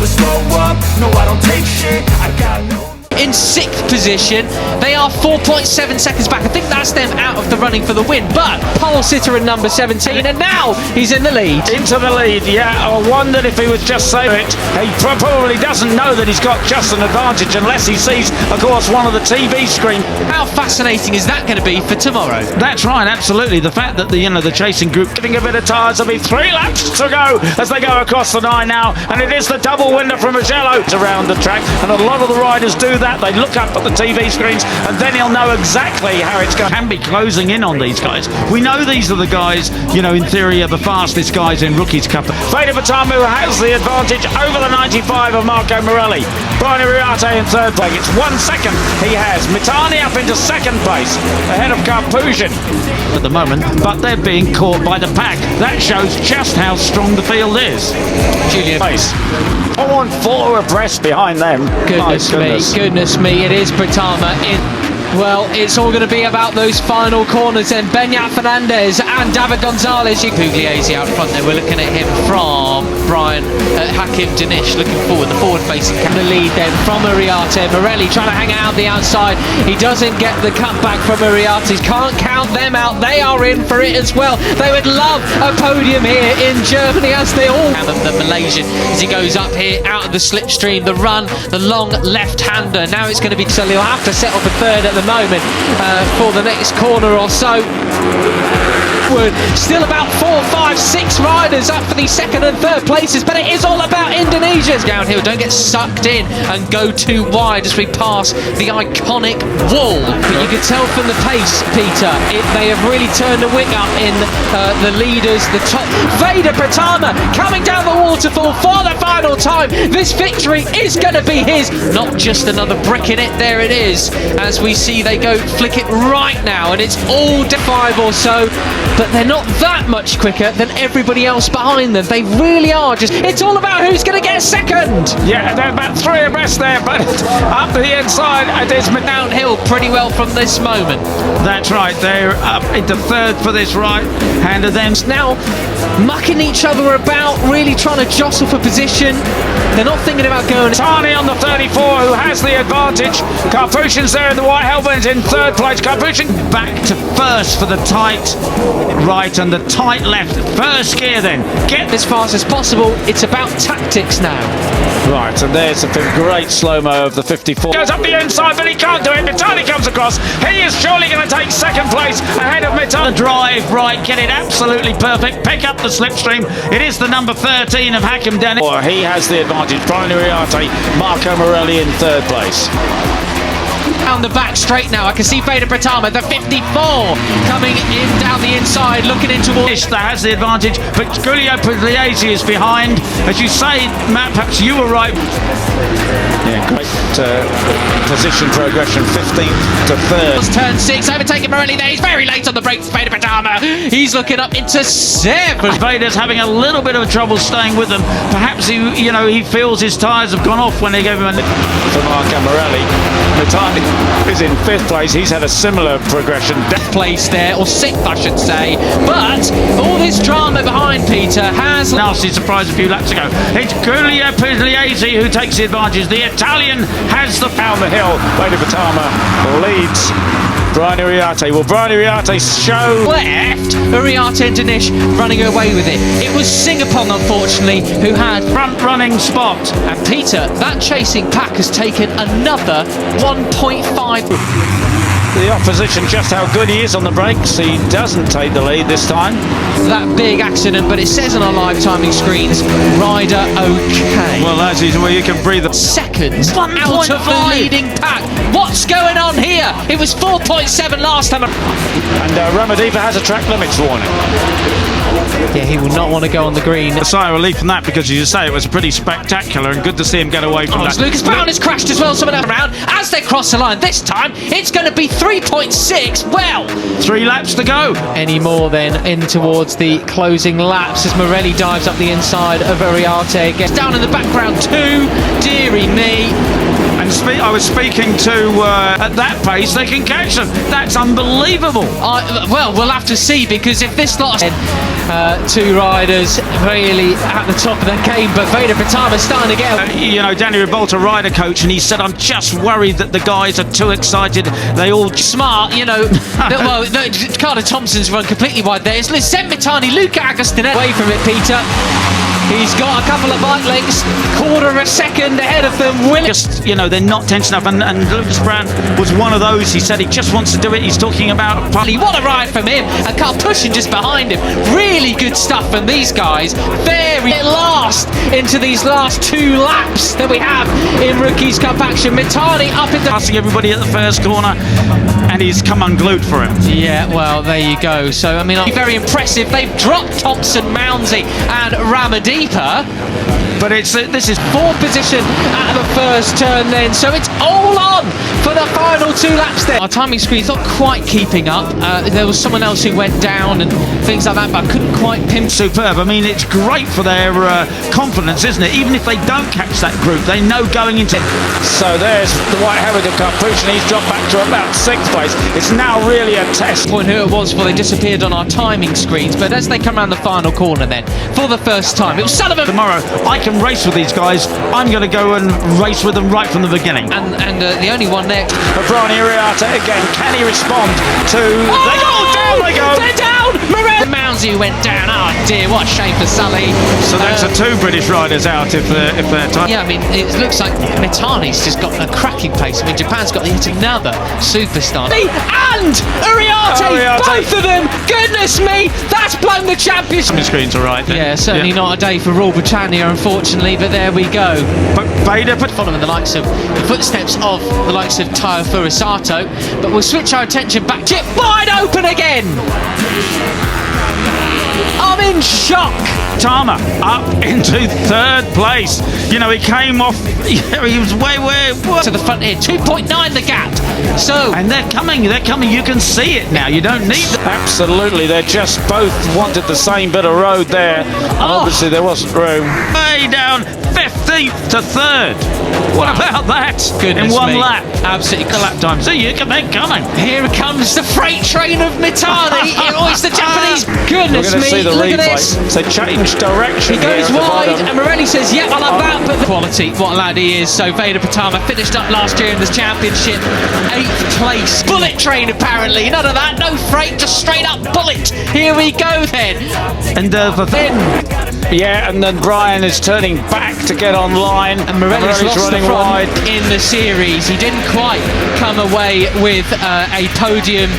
never slow up, no I don't take shit, I got no... In 6th position, they are 4.7 seconds back. I think that's them out of the running for the win, but pole sitter in number 17, and now he's in the lead. Into the lead, yeah. I wondered if he was just saying it. He probably doesn't know that he's got just an advantage unless he sees, of course, one of the TV screen. How fascinating is that going to be for tomorrow? That's right, absolutely. The fact that the chasing group giving a bit of tyres. There'll be 3 laps to go as they go across the 9 now, and it is the double winner from Mugello around the track, and a lot of the riders do that. They look up at the TV screens and then he'll know exactly how it's going. Can be closing in on these guys. We know these are the guys, in theory, are the fastest guys in Rookies Cup. Veda Ega Pratama has the advantage over the 95 of Marco Morelli. Brian Iriarte in 3rd place. It's 1 second he has. Mitani up into 2nd place ahead of Carpusian at the moment, but they're being caught by the pack. That shows just how strong the field is. Julian Pace. 4 abreast behind them. Goodness me, it is Pratama in. Well, it's all going to be about those final corners then. Beñat Fernandez and David Gonzalez. Pugliese out front there. We're looking at him from Brian Hakim Danish, looking forward, the forward-facing the lead then from Iriarte. Morelli trying to hang out the outside. He doesn't get the cutback from Iriarte. Can't count them out. They are in for it as well. They would love a podium here in Germany, as they all have. The Malaysian, as he goes up here out of the slipstream, the run, the long left-hander. Now it's going to be, so he'll have to settle for 3rd at the moment for the next corner or so. Still about 4, 5, 6 riders up for the 2nd and 3rd places, but it is all about Indonesia's downhill. Don't get sucked in and go too wide as we pass the iconic wall. But you can tell from the pace, Peter, they have really turned the wing up in the leaders, the top. Veda Pratama coming down the waterfall for the final time. This victory is going to be his. Not just another brick in it. There it is. As we see, they go flick it right now, and it's all 5 or so. But they're not that much quicker than everybody else behind them. They really are just... It's all about who's going to get 2nd. Yeah, they're about 3 abreast there, but up the inside, it is downhill pretty well from this moment. That's right, they're up into 3rd for this right-hander then. Now mucking each other about, really trying to jostle for position. They're not thinking about going... Tani on the 34, who has the advantage. Carpusian's there in the white helmet in 3rd place. Carpusian back to 1st for the tight right and the tight left. 1st gear then. Get as fast as possible. It's about tactics now. Right, and there's a great slow-mo of the 54. Goes up the inside, but he can't do it. Mitani comes across. He is surely going to take 2nd place ahead of Mitani. The drive, right, get it absolutely perfect. Pick up the slipstream. It is the number 13 of Hakim Danish. He has the advantage. Brian Iriarte, Marco Morelli in 3rd place. Down the back straight now. I can see Veda Pratama, the 54, coming in down the inside, looking into that has the advantage, but Ega Pratama is behind. As you say, Matt, perhaps you were right. Yeah, great position progression, 15th to 3rd. Turn 6, overtaking Morelli there. He's very late on the brakes, Veda Pratama. He's looking up into 7. Veda's having a little bit of trouble staying with them. Perhaps he feels his tyres have gone off when they gave him a... For Marco Morelli, Mitani is in 5th place. He's had a similar progression. Place there, or 6th I should say. But all this drama behind Peter has... Nasty surprise a few laps ago. It's Ega Pratama who takes the advantage. The Italian has the down the hill. Veda Pratama leads Brian Iriarte. Will Brian Iriarte show... Left, Iriarte and Danish running away with it. It was Singapong, unfortunately, who had front-running spot. And Peter, that chasing pack has taken another 1.5. The opposition, just how good he is on the brakes. He doesn't take the lead this time. That big accident, but it says on our live timing screens, rider okay. Well, that is where you can breathe. 2nd out of the leading pack. What's going on here? It was 4.7 last time. And Ramadiva has a track limits warning. Yeah, he will not want to go on the green. A sigh of relief from that, because as you say, it was pretty spectacular and good to see him get away from that. Lucas Brown has crashed as well, someone else around as they cross the line. This time it's going to be 3.6. Well, 3 laps to go. Any more then in towards the closing laps as Morelli dives up the inside of Iriarte. Gets down in the background too. Deary me. And I was speaking to, at that pace, they can catch them. That's unbelievable. Well, we'll have to see, because if this lot... two riders really at the top of their game, but Veda Pratama starting to get... Danny Rebut, a rider coach, and he said, I'm just worried that the guys are too excited. They all... Smart, Carter Thompson's run completely wide there. It's Lisette Mitani, Luca Agostinelli away from it, Peter. He's got a couple of bike lengths, quarter of a second ahead of them. They're not tense enough, and Lucas Brown was one of those. He said he just wants to do it. He's talking about... What a ride from him, and car pushing just behind him. Really good stuff from these guys. Very last into these last 2 laps that we have in Rookies Cup action. Mitani up into... Passing everybody at the first corner, and he's come unglued for him. Yeah, well, there you go. So, I mean, very impressive. They've dropped Thompson, Mounsey and Ramadeepa. But this is 4th position at the first turn then, so it's all on for the final 2 laps there. Our timing screen's not quite keeping up. There was someone else who went down and things like that, but I couldn't quite pin. Superb. I mean, it's great for their confidence, isn't it? Even if they don't catch that group, they know going into... So there's the White Heritage Cup push, and he's dropped back to about 6th place. It's now really a test. Point who it was before they disappeared on our timing screens, but as they come around the final corner then, for the first time, it was Sullivan. Tomorrow, I can race with these guys. I'm going to go and race with them right from the beginning. And the only one there... Brani Iriarte again. Can he respond to... Oh! They go down, they go! They're down! Mounsey went down. Oh dear, what a shame for Sully. So that's 2 British riders out if they're time. Yeah, I mean, it looks like Mitani's just got a cracking pace. I mean, Japan's got yet another superstar. And Iriarte, both of them! Goodness me, that's blown the championship. The screen's all right then. Yeah, certainly not a day for Royal Britannia, unfortunately, but there we go. But Veda following the likes of the footsteps of the likes of Tayo Furusato, but we'll switch our attention back to it wide open again. I'm in shock. Tama up into 3rd place. He came off. He was way to the front here. 2.9 the gap. So and they're coming. You can see it now. You don't need them. Absolutely, they just both wanted the same bit of road there, and obviously there wasn't room. Way down 15th to 3rd. What about that? Goodness in 1 me. lap. Absolutely. The lap time. See, they're coming. Here comes the freight train of Mitani. It's the Japanese. Goodness We're going to see the look replay. at this. So change direction. He goes here wide, and Morelli says, "Yep, I'll have that." But the quality, what a lad he is. So Veda Pratama finished up last year in this championship, 8th place. Bullet train, apparently. None of that. No freight, just straight up bullet. Here we go then. And yeah, and then Brian is turning back to get online. And Morelli's lost running the front wide in the series. He didn't quite come away with a podium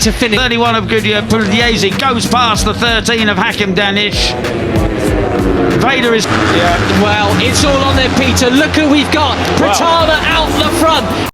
to finish. 31 of Goodyear Pugliese goes past the 13 of Hakim Danish. Veda is... Well, it's all on there, Peter. Look who we've got. Pratama out the front.